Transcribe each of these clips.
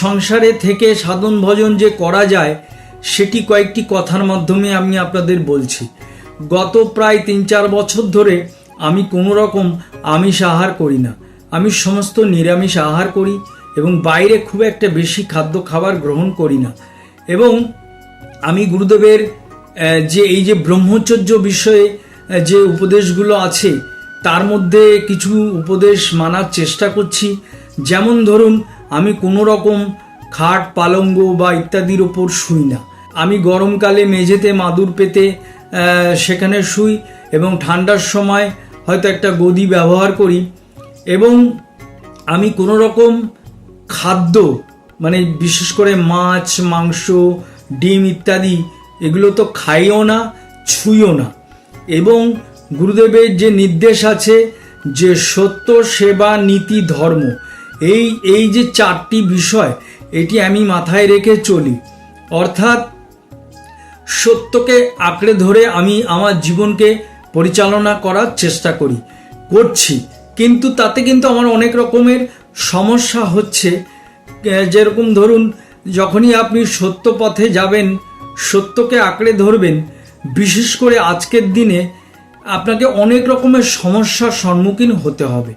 সংসারে থেকে সাধন ভজন যে করা যায় সেটি কয়েকটি কথার মাধ্যমে আমি আপনাদের বলছি। গত প্রায় 3-4 বছর ধরে আমি কোনো রকম আমিষ আহার করি না, আমি সমস্ত নিরামিষ আহার করি এবং বাইরে খুব একটা বেশি খাদ্য খাবার গ্রহণ করি না। এবং আমি গুরুদেবের যে এই যে ব্রহ্মচর্য বিষয়ে যে উপদেশগুলো আছে তার মধ্যে কিছু উপদেশ মানার চেষ্টা করছি। যেমন ধরুন, আমি কোনো রকম খাট পালঙ্গ বা ইত্যাদির ওপর শুই না। আমি গরমকালে মেঝেতে মাদুর পেতে সেখানে শুই এবং ঠান্ডার সময় হয়তো একটা গদি ব্যবহার করি। এবং আমি কোনো রকম খাদ্য মানে বিশেষ করে মাছ মাংস ডিম ইত্যাদি এগুলো তো খাইও না, ছুঁইও না। এবং গুরুদেবের যে নির্দেশ আছে যে সত্য সেবা নীতি ধর্ম, এই যে 4টি বিষয় এটি আমি মাথায় রেখে চলি। অর্থাৎ সত্যকে আঁকড়ে ধরে আমি আমার জীবনকে পরিচালনা করার চেষ্টা করছি। কিন্তু তাতে কিন্তু আমার অনেক রকমের সমস্যা হচ্ছে। যেরকম ধরুন, যখনই আপনি সত্য পথে যাবেন, সত্যকে আঁকড়ে ধরবেন, বিশেষ করে আজকের দিনে আপনাকে অনেক রকমের সমস্যার সম্মুখীন হতে হবে।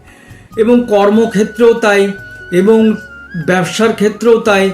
এবং কর্মক্ষেত্রেও তাই এবং ব্যবসার ক্ষেত্রেও তাই।